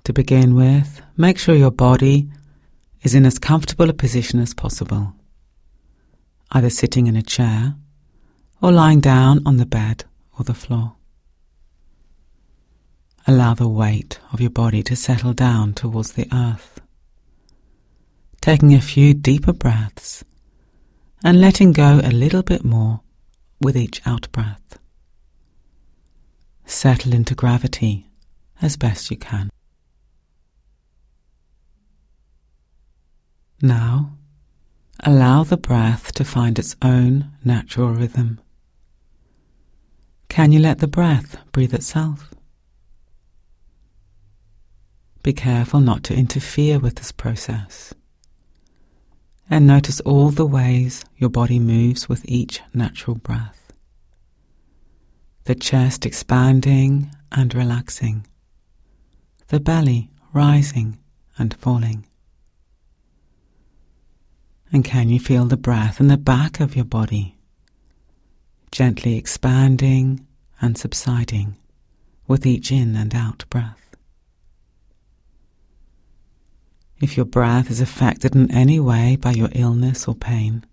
To begin with, make sure your body is in as comfortable a position as possible, either sitting in a chair or lying down on the bed or the floor. Allow the weight of your body to settle down towards the earth, taking a few deeper breaths and letting go a little bit more with each out-breath. Settle into gravity as best you can. Now, allow the breath to find its own natural rhythm. Can you let the breath breathe itself? Be careful not to interfere with this process, and notice all the ways your body moves with each natural breath. The chest expanding and relaxing, the belly rising and falling. And can you feel the breath in the back of your body, gently expanding and subsiding with each in and out breath? If your breath is affected in any way by your illness or pain,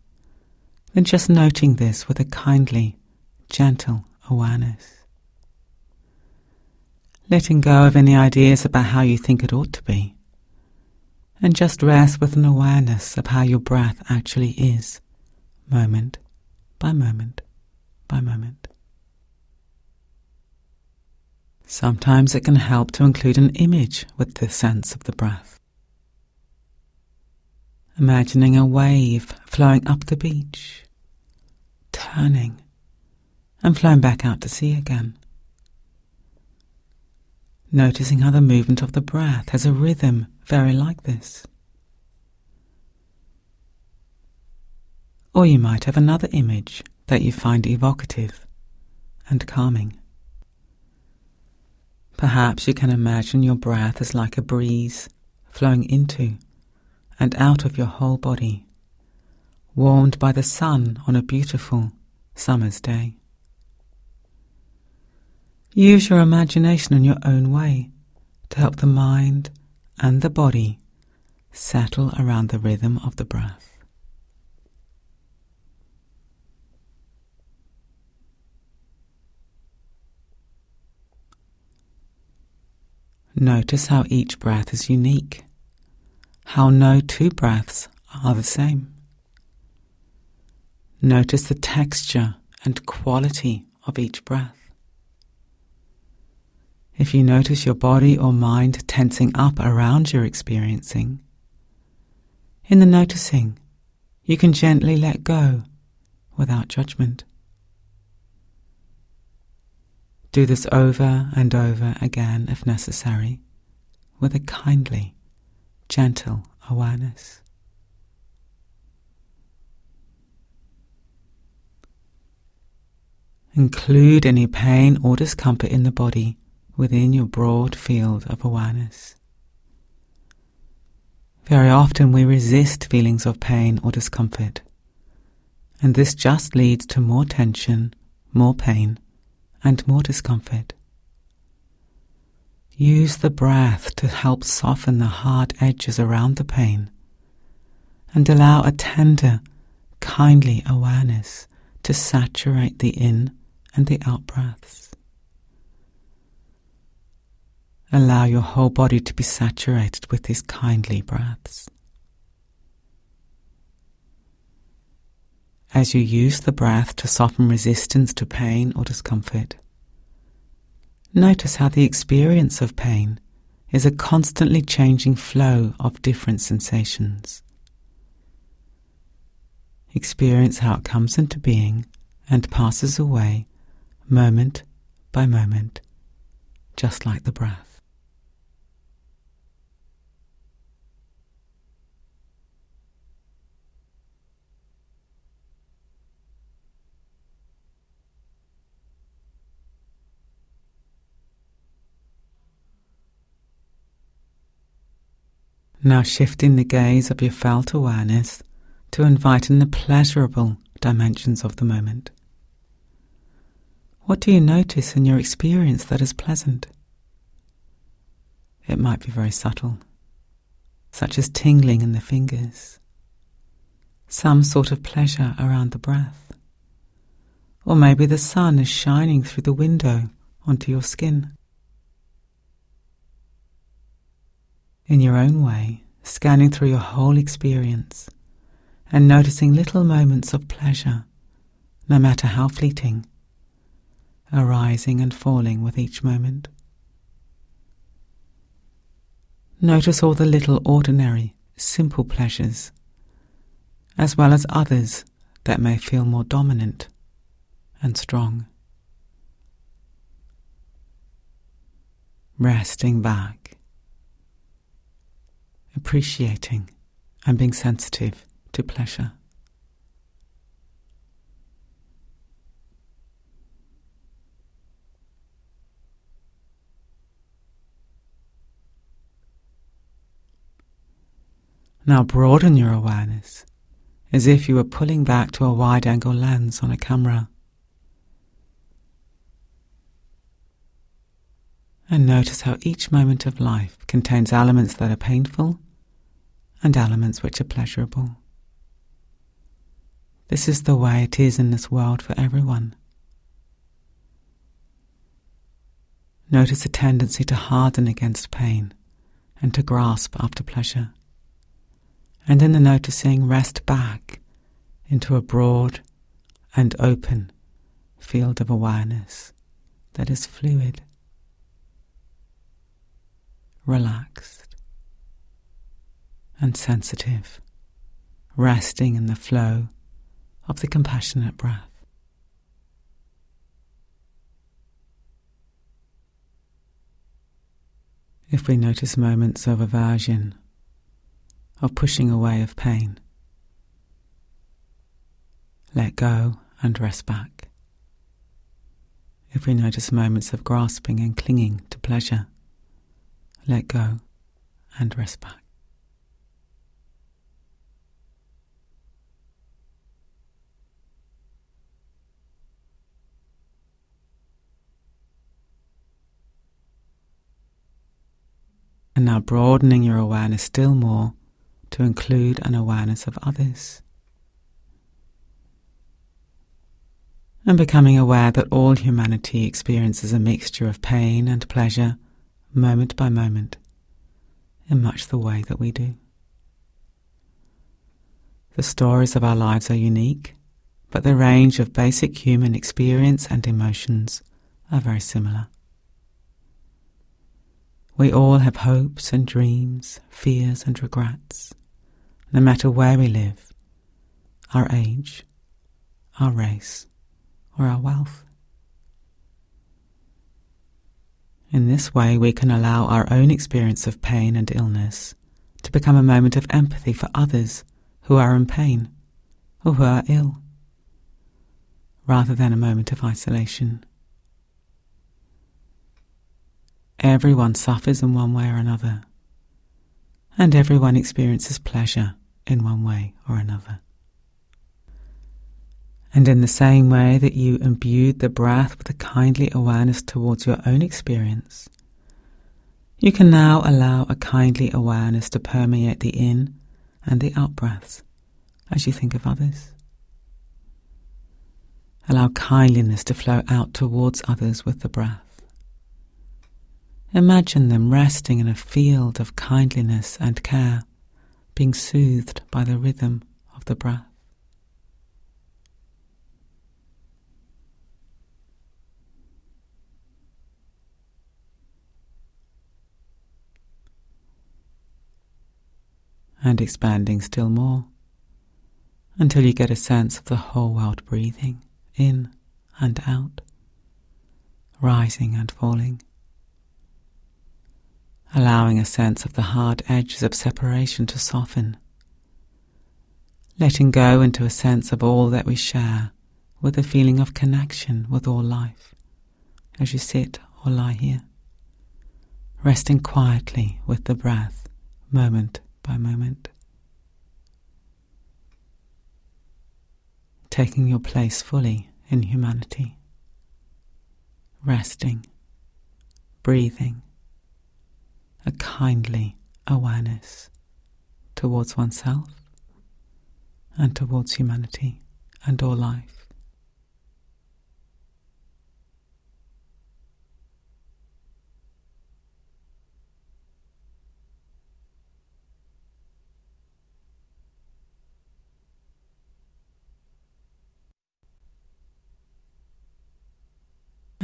then just noting this with a kindly, gentle awareness. Letting go of any ideas about how you think it ought to be, and just rest with an awareness of how your breath actually is, moment by moment by moment. Sometimes it can help to include an image with the sense of the breath. Imagining a wave flowing up the beach, turning and flowing back out to sea again. Noticing how the movement of the breath has a rhythm very like this. Or you might have another image that you find evocative and calming. Perhaps you can imagine your breath as like a breeze flowing into and out of your whole body, warmed by the sun on a beautiful summer's day. Use your imagination in your own way to help the mind and the body settle around the rhythm of the breath. Notice how each breath is unique, how no two breaths are the same. Notice the texture and quality of each breath. If you notice your body or mind tensing up around your experiencing, in the noticing, you can gently let go without judgment. Do this over and over again if necessary, with a kindly, gentle awareness. Include any pain or discomfort in the body within your broad field of awareness. Very often we resist feelings of pain or discomfort, and this just leads to more tension, more pain, and more discomfort. Use the breath to help soften the hard edges around the pain, and allow a tender, kindly awareness to saturate the in and the out breaths. Allow your whole body to be saturated with these kindly breaths. As you use the breath to soften resistance to pain or discomfort, notice how the experience of pain is a constantly changing flow of different sensations. Experience how it comes into being and passes away moment by moment, just like the breath. Now shifting the gaze of your felt awareness to invite in the pleasurable dimensions of the moment. What do you notice in your experience that is pleasant? It might be very subtle, such as tingling in the fingers, some sort of pleasure around the breath, or maybe the sun is shining through the window onto your skin. In your own way, scanning through your whole experience and noticing little moments of pleasure, no matter how fleeting, arising and falling with each moment. Notice all the little ordinary, simple pleasures, as well as others that may feel more dominant and strong. Resting back, appreciating and being sensitive to pleasure. Now broaden your awareness as if you were pulling back to a wide-angle lens on a camera. And notice how each moment of life contains elements that are painful and elements which are pleasurable. This is the way it is in this world for everyone. Notice a tendency to harden against pain and to grasp after pleasure. And in the noticing, rest back into a broad and open field of awareness that is fluid, relaxed, and sensitive, resting in the flow of the compassionate breath. If we notice moments of aversion, of pushing away of pain, let go and rest back. If we notice moments of grasping and clinging to pleasure, let go and rest back. And now broadening your awareness still more to include an awareness of others. And becoming aware that all humanity experiences a mixture of pain and pleasure, moment by moment, in much the way that we do. The stories of our lives are unique, but the range of basic human experience and emotions are very similar. We all have hopes and dreams, fears and regrets, no matter where we live, our age, our race, or our wealth. In this way, we can allow our own experience of pain and illness to become a moment of empathy for others who are in pain or who are ill, rather than a moment of isolation. Everyone suffers in one way or another, and everyone experiences pleasure in one way or another. And in the same way that you imbued the breath with a kindly awareness towards your own experience, you can now allow a kindly awareness to permeate the in and the out breaths as you think of others. Allow kindliness to flow out towards others with the breath. Imagine them resting in a field of kindliness and care, being soothed by the rhythm of the breath. And expanding still more until you get a sense of the whole world breathing in and out, rising and falling, allowing a sense of the hard edges of separation to soften, letting go into a sense of all that we share with a feeling of connection with all life as you sit or lie here, resting quietly with the breath moment by moment, taking your place fully in humanity, resting, breathing, a kindly awareness towards oneself and towards humanity and all life.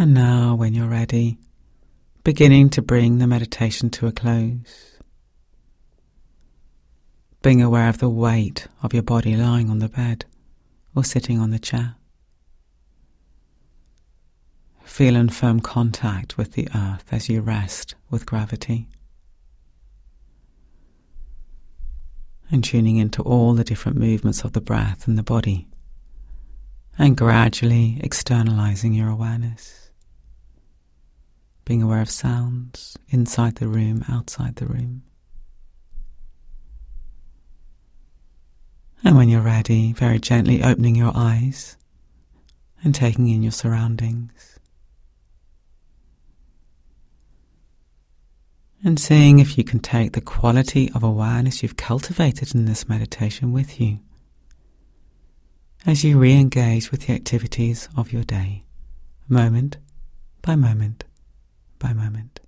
And now, when you're ready, beginning to bring the meditation to a close. Being aware of the weight of your body lying on the bed or sitting on the chair. Feel in firm contact with the earth as you rest with gravity. And tuning into all the different movements of the breath and the body. And gradually externalizing your awareness. Being aware of sounds inside the room, outside the room. And when you're ready, very gently opening your eyes and taking in your surroundings. And seeing if you can take the quality of awareness you've cultivated in this meditation with you as you re-engage with the activities of your day, moment by moment by moment.